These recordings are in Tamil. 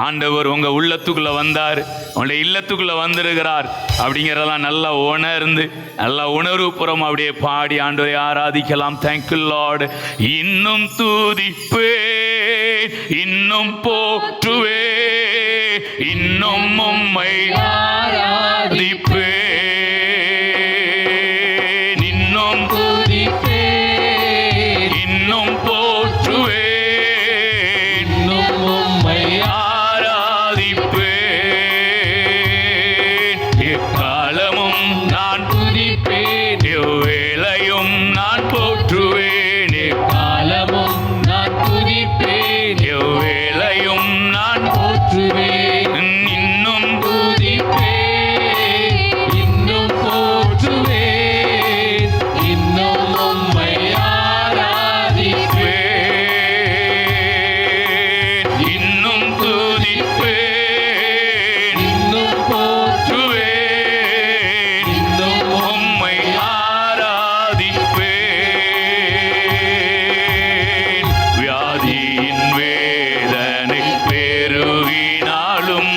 ஆண்டவர் உங்க உள்ளத்துக்குள்ள வந்தார், உங்களுடைய இல்லத்துக்குள்ள வந்திருக்கிறார் அப்படிங்கிறதெல்லாம் நல்லா உணர்ந்து நல்லா உணர்வுபுறம் அப்படியே பாடி ஆண்டவரை ஆராதிக்கலாம். Thank you Lord. இன்னும் துதிப்பே, இன்னும் போற்றுவே, இன்னும் உம்மை ஆராதிப்பே, இன்னும் துதிப்பே, இன்னும் போற்றுவே, இன்னும் உம்மை ஆராதிப்பே. எக்காலமும் நான் துதிப்பேன், எவ்வேளையும் நான் போற்றுவேன். எக்காலமும் நான் துதிப்பேன், எவ்வேளையும் நான் போற்றுவேன். இன்னும் துதிப்பேன், இன்னும் போற்றுவேன், இன்னும் உம்மை ஆராதிப்பேன். இன்னும் துதிப்பேன், இன்னும் போற்றுவேன், இன்னும் உம்மை ஆராதிப்பேன். வியாதியின் வேதனை பெருகினாலும்,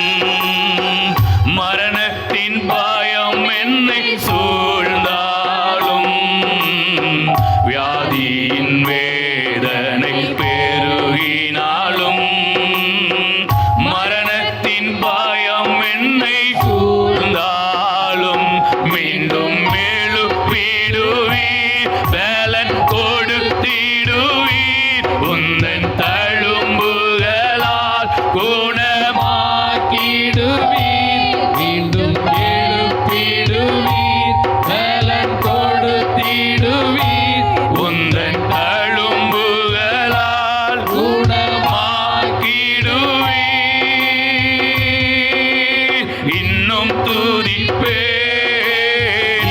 மரணத்தின் பயம் என்னை சூழ்ந்தாலும், வியாதியின் வேதனை பெருகினாலும், மரணத்தின் பயம் என்னை சூழ்ந்தாலும், மீண்டும் எழுப்பிடுவீர், பலன் கொடுத்திடுவீர், உந்தன் தழும்புகளால் குணமாக்கிடுவீர், மீண்டும் எழுப்பிடுவீர், பலன் கொடுத்திடுவீர், உந்தன் தழும்புகளால் குணமாக்கிடுவீர். இன்னும் துதிப்பேன்,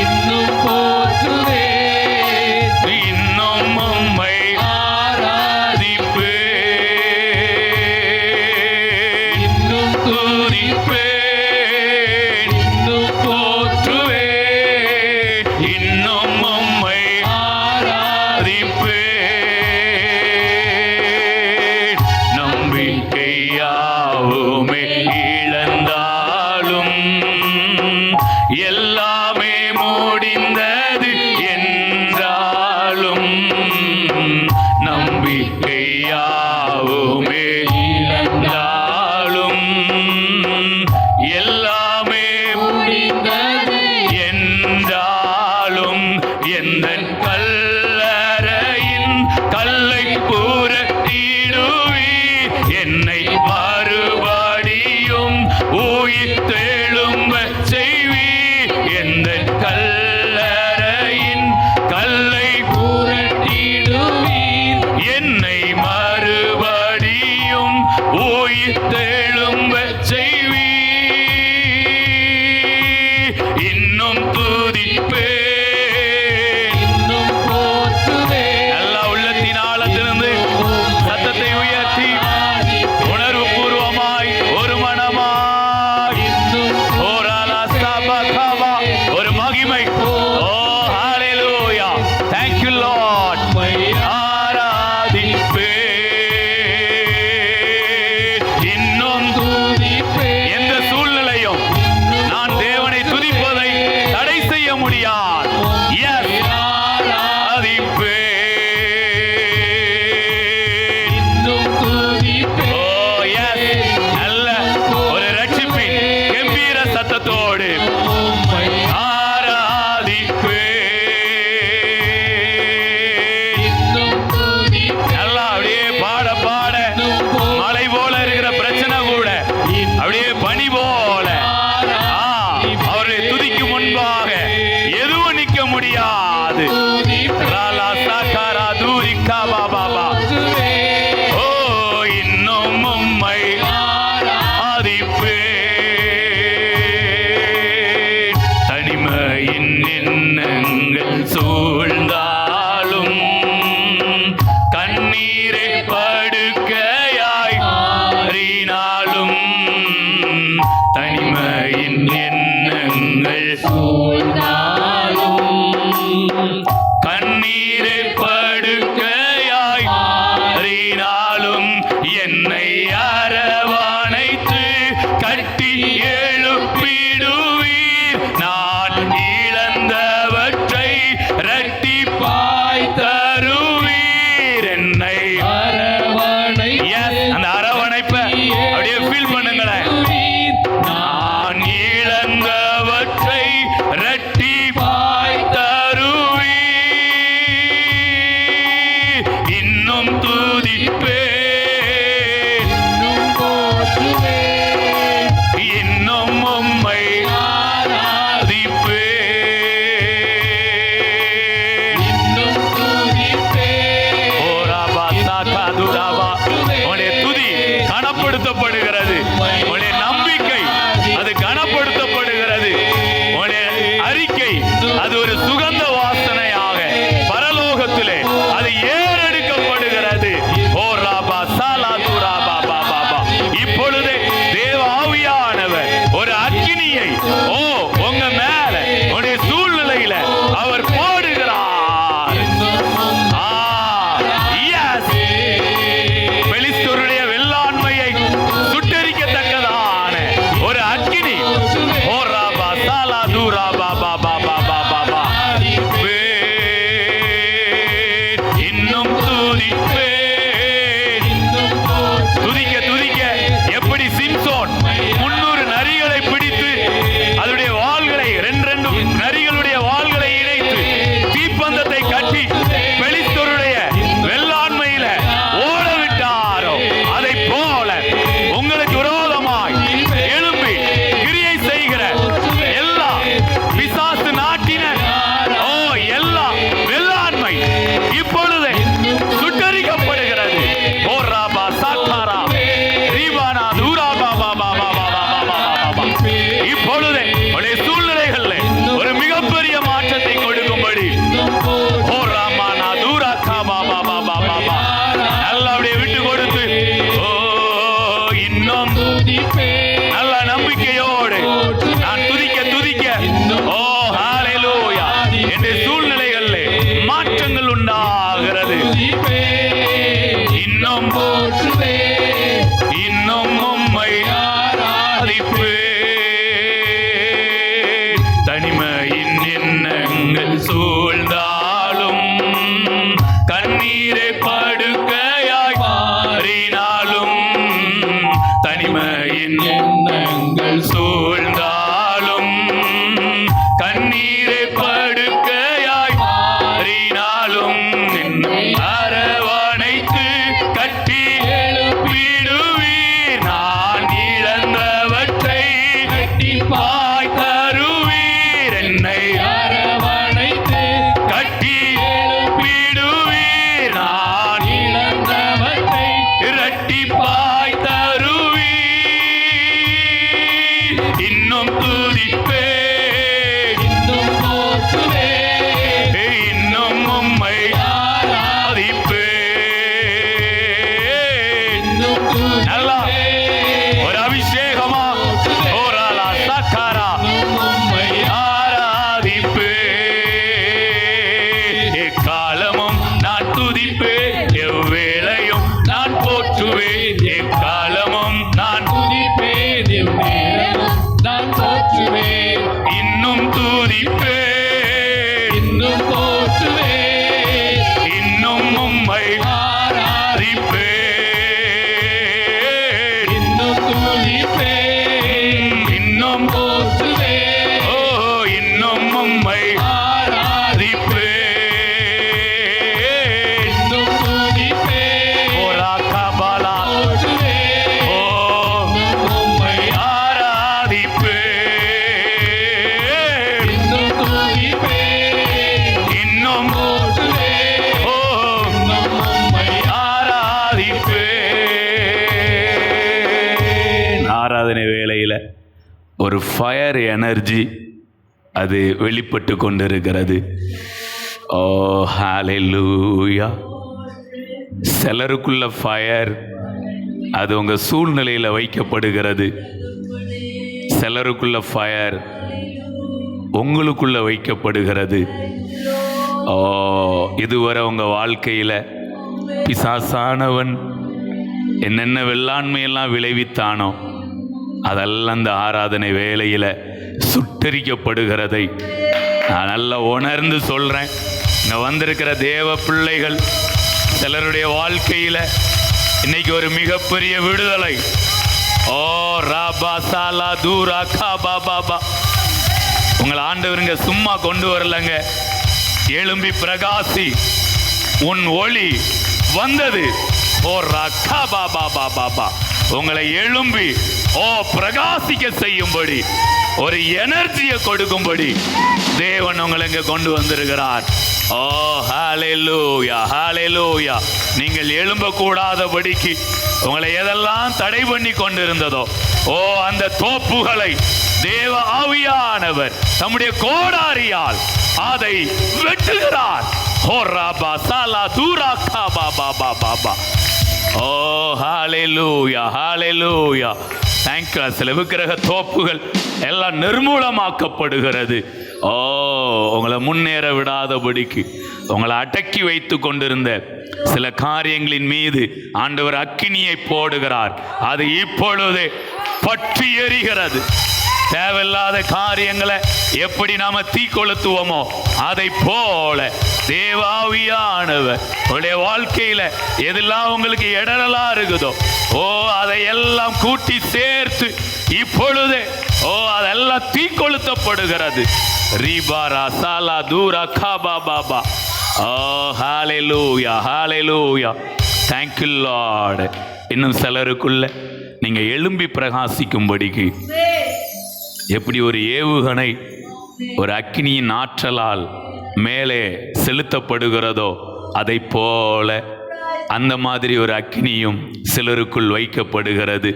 இன்னும் போற்றுவேன், இன்னும் உம்மை ஆராதிப்பேன். இன்னும் துதிப்பேன், இன்னும் போற்றுவேன், இன்னும் உம்மை ஆராதிப்பேன். நம்பிக்கையாவுமே இழந்தாலும், எல்லாமே முடிந்தது என்றாலும், நம்பிக்கையாவுமே இழந்தாலும், எல்லாமே முடிந்தது என்றாலும், எந்தன் கல்லறையின் கல்லை புரட்டிடுவீர், என்னை மறுபடியும் உயிர்த்தெழும்பச் செய்வீர். எந்தன் கல்லறையின் கல்லை புரட்டிடுவீர், என்னை மறுபடியும் உயிர்த்தெழும்பச் செய்வீர். இன்னும் துதிப்பேன், இன்னும் போற்றுவேன். எல்லா உள்ளத்தின் ஆழத்திலிருந்து சத்தத்தை உயர்த்தி உணர்வுபூர்வமாய் ஒரு மனமாய் ஓராலா சாபகாவா ஒரு மகிமை. ஓ ஹalleluya, thank you lord. ஆராதிப்பேன், இன்னும் துதிப்பேன். எந்த சூழ்நிலையும் நான் தேவனை துதிப்பதை தடை செய்ய முடியாது. Yes, ஆராதிப்பேன், இன்னும் துதிப்பேன். ஓ yes, நல்ல ஒரு ரட்சிப்பின் கம்பீர சத்தத்தோடு ஆராதிப்பேன். இன்னும் துதிப்பேன். நல்லா அப்படியே பாட பாட மலை போல இருக்கிற பிரச்சனை கூட அப்படியே பனி போல அவருடைய துதிக்கு முன்பாக எதுவும் நிற்க முடியாது. ராலா சாகாரா தூரிகா பாபா. ஓ இன்னும் உம்மை ஆராதிப்பேன். தனிமையின் எண்ணங்கள் சூழ்ந்தாலும், கண்ணீரை படுக்கையாய் மாறினாலும், தனிமையின் எண்ணங்கள் சூழ்ந்தாலும், கண்ணீரை படுக்கையாய் மாறினாலும், என்னை அரவணைத்து சுட்டரிக்கப்படுகிறது. அறிக்கை அது ஒரு சுகந்த வாசனையாக பரலோகத்திலே அது ஏறெடுக்கப்படுகிறது. ஓ ராபா சாலா தூரா பாபா பாபா. இப்பொழுது தேவ ஆவியானவர் ஒரு அக்கினியை உங்க மேல உங்களுடைய சூழ்நிலையில அவர் போடுகிறார். பெலிஸ்தருடைய வெள்ளாண்மையை சுட்டரிக்கத்தக்கதான ஒரு அக்கினி. ஓ ராபா சாலா தூரா பாபா பாபா பாபா. இன்னும் துதிக்க துதிக்க எப்படி சிம்சோன் 300 நரிகளை பிடித்து அதனுடைய வாள்களை ரெண்டு நரிகளுடைய வாள்களை இணைத்து தீப்பந்தத்தை கட்டி பெலிஸ்தருடைய வெள்ளாண்மையில ஓட விட்டாரோ, அதை போல உங்களுக்கு விரோதமாய் எழும்பி கிரியை செய்கிற எல்லா பிசாசு நாட்டினர் எல்லா வெள்ளாண்மை இப்பொழுது சுட்டரிக்கப்படுகிறது. ஓ ராபா சாத்தாரா ரீபானா தூரா பாபா பாபா பாபா. இப்பொழுது உடைய சூழ்நிலைகள்ல ஒரு மிகப்பெரிய மாற்றத்தை கொடுக்கும்படி ஓ ராமானா தூரா காபா பாபா பாபா நல்லா அப்படியே விட்டு கொடுத்து இன்னும் நல்ல நம்பிக்கையோடு நான் துதிக்க துதிக்க ஹalleluya என்ற சூழ்நிலைகளிலே மாற்றங்கள் உண்டாகிறது. இன்னும் உம்மை தனிமையின் எண்ணங்கள் சூழ்ந்தாலும் கண்ணீரை படுக்கையாய் மாறினாலும் தனிமையின் எண்ணங்கள் சூழ்ந்தாலும் கண்ணீரை படுக்கையாய் மாறினாலும் அரவணைத்து கட்டி எழுப்பிடுவீர். நான் இழந்தவற்றை கட்டிப்பாய் தருவீர். என்னை அரவணைத்து கட்டி எழுப்பிடுவீர். நான் இழந்தவற்றை இரட்டிப்பாய் தருவீர். இன்னும் துதிப்பேன், இன்னும் போற்றுவேன், இன்னும் உம்மை ஆராதிப்பேன். நல்லா ஒரு அபிஷேகமா ஓராலா சக்காரா ஆராதிப்பேன். எக்காலமும் நான் துதிப்பேன், எவ்வேளையும் நான் போற்றுவேன். எக்காலமும் நான் துதிப்பேன், எவ்வேளையும் நான் போற்றுவேன். இன்னும் துதிப்பேன், இன்னும் போற்றுவேன், இன்னும் உம்மை ஆராதிப்பேன். இன்னும் துதிப்பேன், இன்னும் போற்றுவேன், இன்னும் உம்மை ஆராதிப்பேன். இன்னும் துதிப்பேன், ஓரா கபாலா உம்மை ஆராதிப்பேன். இன்னும் துதிப்பேன், இன்னும் போற்றுவேன், உம்மை ஆராதிப்பேன். ஆராதனை வேளையில ஒரு ஃபயர் எனர்ஜி அது வெளிப்பட்டு கொண்டிருக்கிறது. ஓ ஹalleluya. சிலருக்குள்ள ஃபயர் அது உங்க சூழ்நிலையில வைக்கப்படுகிறது. சிலருக்குள்ள ஃபயர் உங்களுக்குள்ள வைக்கப்படுகிறது. இதுவரை உங்க வாழ்க்கையில பிசாசானவன் என்னென்ன வெள்ளாண்மையெல்லாம் விளைவித்தானோ அதெல்லாம் இந்த ஆராதனை வேளையில சுட்டரிக்கப்படுகிறதை நான் நல்லா உணர்ந்து சொல்றேன். இங்க வந்திருக்கிற தேவ பிள்ளைகள் சிலருடைய வாழ்க்கையில இன்னைக்கு ஒரு மிகப்பெரிய விடுதலை. ஓ ராபா சாலா தூரா காபா பாபா. உங்களை ஆண்டவருங்க சும்மா கொண்டு வரலங்க. எழும்பி பிரகாசி, உன் ஒளி வந்தது. ஓ ராகா பாபா பாபா பா. உங்களை எழும்பி பிரகாசிக்க செய்யும்படி ஒரு எனர்ஜியை கொடுக்கும்படி தேவன் உங்களை இங்க கொண்டு வந்திருக்கிறார். ஓ ஹalleluya ஹalleluya. நீங்கள் எழும்ப கூடாதபடிக்கு உங்களை எதெல்லாம் தடை பண்ணி கொண்டிருந்ததோ அந்த தோப்புகளை தேவ ஆவியானவர் தம்முடைய கோடாரியால் அதை வெட்டுகிறார். ஓ ஹalleluya, ஹalleluya. Thank you. சில விக்கிரக தோப்புகள் எல்லாம் நிர்மூலமாக்கப்படுகிறது. ஓ, உங்களை முன்னேற விடாதபடிக்கு உங்களை அடக்கி வைத்து கொண்டிருந்த சில காரியங்களின் மீது ஆண்டவர் அக்கினியை போடுகிறார். அது இப்பொழுது பற்றி எரிகிறது. தேவையில்லாத காரியங்களை எப்படி நாம தீ கொளுத்துவோமோ அதை போல தேவாவியானவர் உங்களுடைய வாழ்க்கையில எதெல்லாம் உங்களுக்கு இடரலா இருக்குதோ, ஓ அதையெல்லாம் கூட்டி சேர்த்து இப்பொழுது அதெல்லாம் தீ கொளுத்தப்படுகிறது. ரீபாரா சாலா தூரா காபா பாபா. ஓ ஹalleluya, ஹalleluya. Thank you Lord. இன்னும் சிலருக்குள்ள நீங்க எழும்பி பிரகாசிக்கும்படிக்கு எப்படி ஒரு ஏவுகணை ஒரு அக்கினியின் ஆற்றலால் மேலே செலுத்தப்படுகிறதோ அதை போல அந்த மாதிரி ஒரு அக்கினியும் சிலருக்குள் வைக்கப்படுகிறது.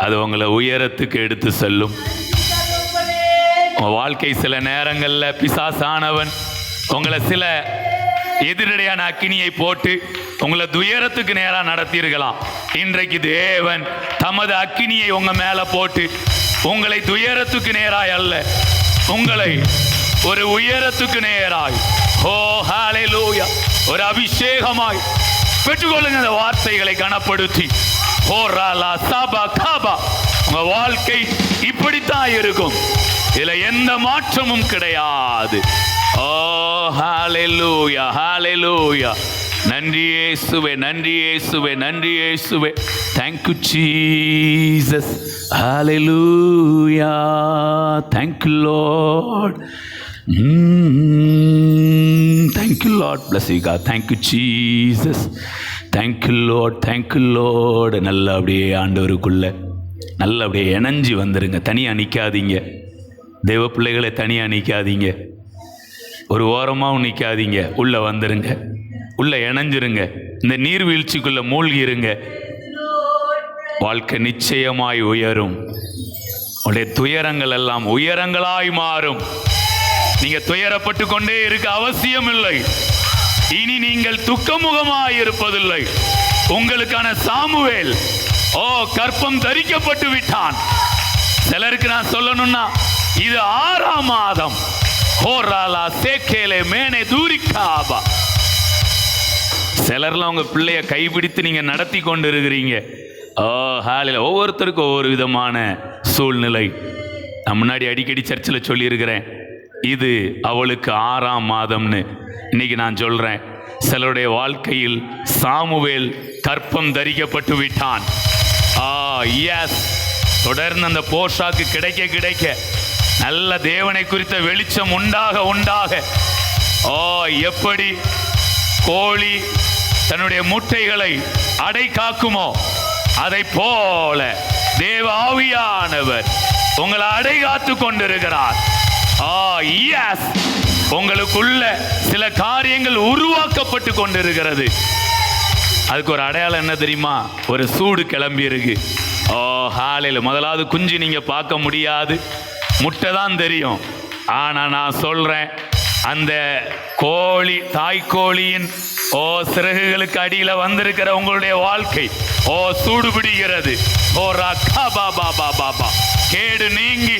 அது உங்களை உயரத்துக்கு எடுத்து செல்லும். உங்கள் வாழ்க்கை சில நேரங்களில் பிசாசானவன் உங்களை சில எதிரடையான அக்கினியை போட்டு உங்களை துயரத்துக்கு நேராக நடத்தியிருக்கலாம். இன்றைக்கு தேவன் தமது அக்கினியை உங்க மேல போட்டு உங்களை துயரத்துக்கு நேராய் அல்ல, உங்களை ஒரு உயரத்துக்கு நேராய், ஓ ஹalleluya, ஒரு அபிஷேகமாய் பெற்றுக்கொள்ளுங்க. இந்த வார்த்தைகளை கனப்படுத்தி ஓராலா சாபா காபா. உங்க வாழ்க்கை இப்படித்தான் இருக்கும். இதுல எந்த மாற்றமும் கிடையாது. ஓ ஹalleluya, ஹalleluya. நன்றி இயேசுவே, நன்றி இயேசுவே, நன்றி இயேசுவே. Thank you Jesus. Hallelujah. Thank you Lord. Thank you Lord. Bless you God. Thank you Jesus. Thank you Lord. Thank you Lord. நல்ல அப்படியே ஆண்டவருக்குள்ள நல்ல அப்படியே இணைஞ்சி வந்துருங்க. தனியாக நிற்காதீங்க. தேவ பிள்ளைகளை தனியாக நிற்காதீங்க. ஒரு ஓரமாகவும் நிற்காதீங்க. உள்ளே வந்துருங்க, உள்ளே இணைஞ்சிருங்க. இந்த நீர்வீழ்ச்சிக்குள்ளே மூழ்கி இருங்க. வாழ்க்கை நிச்சயமாய் உயரும். உடைய துயரங்கள் எல்லாம் உயரங்களாய் மாறும். நீங்க துயரப்பட்டு கொண்டே இருக்க அவசியம் இல்லை. இனி நீங்கள் துக்கமுகமாய் இருப்பதில்லை. உங்களுக்கான சாமுவேல் கற்பம் தரிக்கப்பட்டு விட்டான். சிலருக்கு நான் சொல்லணும்னா இது 6ஆம் மாதம். சிலர்லாம் உங்க பிள்ளைய கைப்பிடித்து நீங்க நடத்தி கொண்டு இருக்கிறீங்க. ஒவ்வொருத்தருக்கும் ஒவ்வொரு விதமான சூழ்நிலை. நான் முன்னாடி அடிக்கடி சர்ச்சில் சொல்லியிருக்கிறேன், இது அவளுக்கு 6ஆம் மாதம்னு. இன்னைக்கு நான் சொல்றேன், சிலருடைய வாழ்க்கையில் சாமுவேல் கற்பம் தரிக்கப்பட்டு விட்டான். எஸ், தொடர்ந்து அந்த போஷாக்கு கிடைக்க கிடைக்க நல்ல தேவனை குறித்த வெளிச்சம் உண்டாக உண்டாக, எப்படி கோழி தன்னுடைய முட்டைகளை அடை காக்குமோ அதை போல தேவ ஆவியானவர் உங்களை அடை காத்து கொண்டிருக்கிறார். எஸ், உங்களுக்குள்ள சில காரியங்கள் உருவாக்கப்பட்டு கொண்டிருக்கிறது. அதுக்கு ஒரு அடையாளம் என்ன தெரியுமா? ஒரு சூடு கிளம்பி இருக்கு. ஹாலையில் முதலாவது குஞ்சு நீங்க பார்க்க முடியாது, முட்டை தான் தெரியும். ஆனா நான் சொல்றேன், அந்த கோழி, தாய்க்கோழியின் சிறகுகளுக்கு அடியில வந்திருக்கிற உங்களுடைய வாழ்க்கை சூடு பிடிக்கிறது. கேடு நீங்கி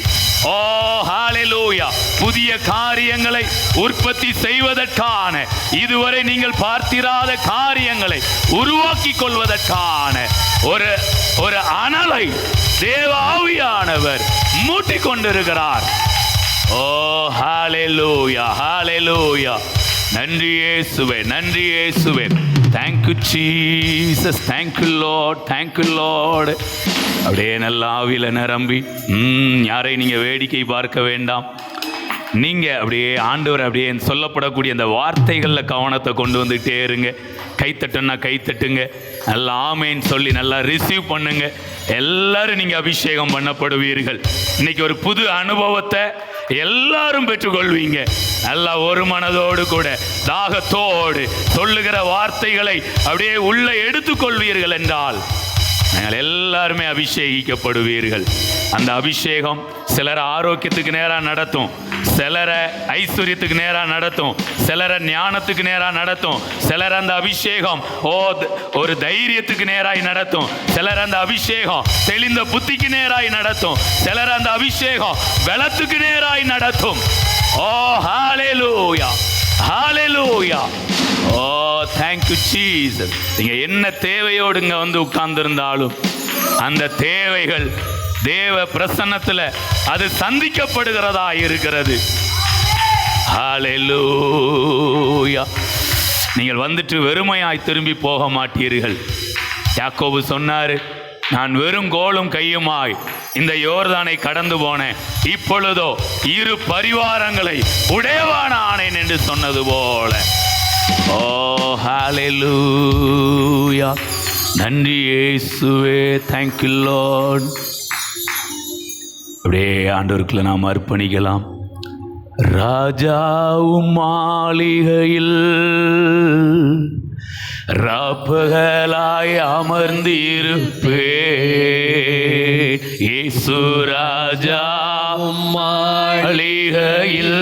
ஹalleluya, புதிய காரியங்களை உற்பத்தி செய்வதற்கான, இதுவரை நீங்கள் பார்த்திராத காரியங்களை உருவாக்கி கொள்வதற்கான ஒரு அனலை தேவ ஆவியானவர் மூட்டிக் கொண்டிருக்கிறார். ஹalleluya, ஹalleluya. நன்றி இயேசுவே, நன்றி இயேசுவே. Thank you Jesus. Thank you Lord. Thank you Lord. அப்படியே நல்ல ஆவியில நிரம்பி யாரை நீங்க வேடிக்கை பார்க்க வேண்டாம். நீங்க அப்படியே ஆண்டவர் அப்படியே சொல்லப்படக்கூடிய அந்த வார்த்தைகள்ல கவனத்தை கொண்டு வந்துட்டே இருங்க. கைத்தட்டுன்னா கைத்தட்டுங்க. நல்லா ஆமேன்னு சொல்லி நல்லா ரிசீவ் பண்ணுங்க. எல்லாரும் நீங்க அபிஷேகம் பண்ணப்படுவீர்கள். இன்னைக்கு ஒரு புது அனுபவத்தை எல்லாரும் பெற்றுக்கொள்வீங்க. நல்லா ஒரு மனதோடு கூட தாகத்தோடு சொல்லுகிற வார்த்தைகளை அப்படியே உள்ள எடுத்துக்கொள்வீர்கள் என்றால் நீங்கள் எல்லாருமே அபிஷேகிக்கப்படுவீர்கள். அந்த அபிஷேகம் சிலரை ஆரோக்கியத்துக்கு நேராக நடத்தும், சிலரை ஐஸ்வர்யத்துக்கு நேராக நடத்தும், சிலரை ஞானத்துக்கு நேராக நடத்தும், சிலர் அந்த அபிஷேகம் ஒரு தைரியத்துக்கு நேராய் நடத்தும், சிலர் அந்த அபிஷேகம் தெளிந்த புத்திக்கு நேராய் நடத்தும், சிலர் அந்த அபிஷேகம் பலத்துக்கு நேராய் நடத்தும். ஓ ஹalleluya, ஹalleluya. ஓ thank you Jesus. நீங்க என்ன தேவையோடு இங்க வந்து உட்கார்ந்திருந்தாலும் அந்த தேவைகள் தேவ பிரசன்னத்தில் அது சந்திக்கப்படுகிறதா இருக்கிறது. ஹalleluya. நீங்கள் வந்துட்டு வெறுமையாய் திரும்பி போக மாட்டீர்கள். யாக்கோபு சொன்னாரு, நான் வெறும் கோலும் கையுமாய் இந்த யோர்தானை கடந்து போனேன், இப்பொழுதோ 2 பரிவாரங்களை உடையவான ஆனேன் என்று சொன்னது போல. ஓ ஹalleluya. நன்றி இயேசுவே. thank you Lord. அப்படியே ஆண்டவருக்குள்ள நாம் அர்ப்பணிக்கலாம். ராஜாவும் மாளிகையில் ராப்பகலாய் அமர்ந்திருப்பே, இயேசு ராஜாவும் மாளிகையில்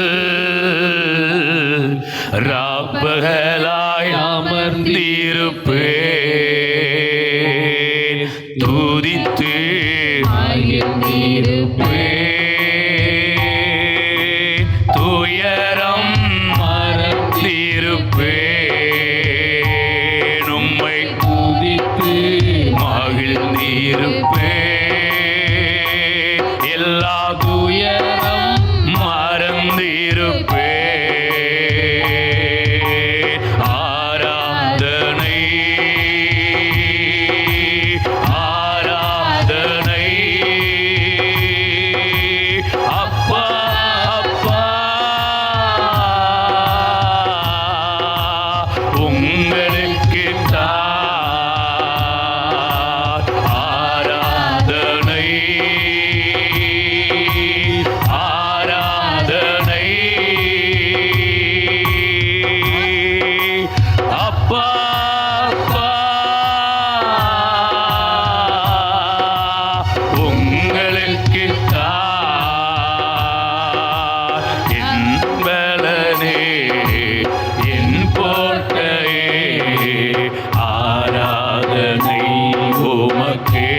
ராப்பகலாய் அமர்ந்திருப்பே, துதித்து மகிழ்ந்திருப்பே, துயரம் மறந்திருப்பே, உம்மை துதித்து மகிழ்ந்திருப்பே, எல்லா துயரம் மறந்திருப்பே, ஆராதனை ஆராதனை அப்பா அப்பா உங்களுக்கு ஆராதனை ஆராதனை அப்பா அப்பா உங்களுக்கு என் பலனே என் கோட்டையே, ஆராதனை உமக்கே,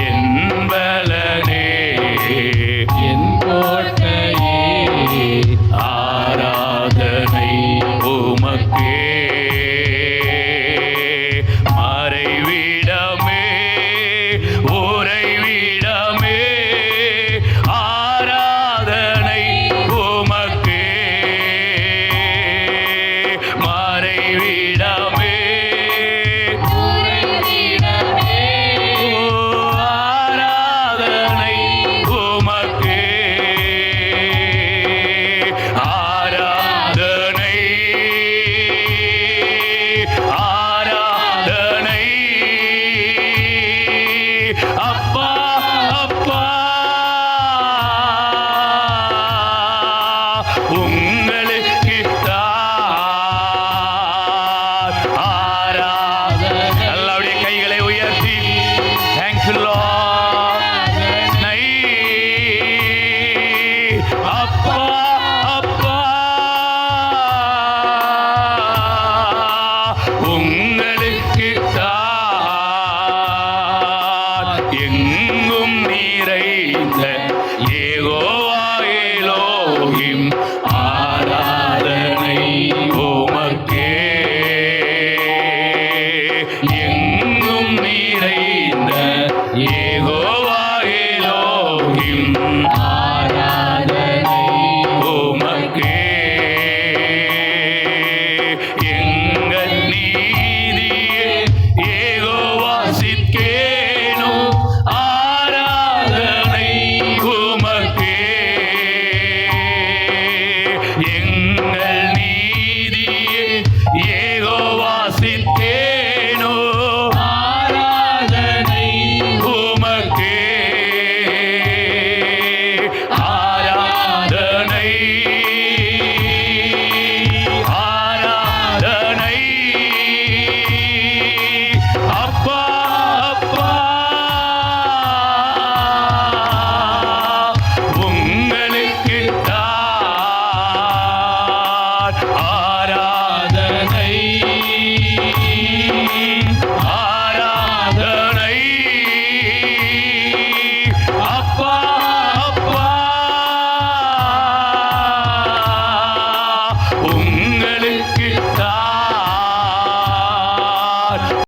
என் பலனே என் கோட்டையே, ஆராதனை உமக்கே, மறைவிடமே உறைவிடமே, ஆராதனை உமக்கே, மறைவிடமே உறைவிடமே, ஆராதனை உமக்கே, ஆராதனை ஆராதனை அப்பா அப்பா உங்களுக்கு ஆராதனை. நல்லபடிய கைகளை உயர்த்தி thank you Lord. நை அப்பா அப்பா உங்களுக்கு எங்கும் நிறைந்த யெகோவா எலோகிம், ஆராதனை உமக்கே, எங்கும் நிறைந்த யெகோவா எலோகிம், ஆராதனை உமக்கே, எங்கள் நீதியே யெகோவா சித்கேனோ, ஆராதனை உமக்கே, ஆராதனை.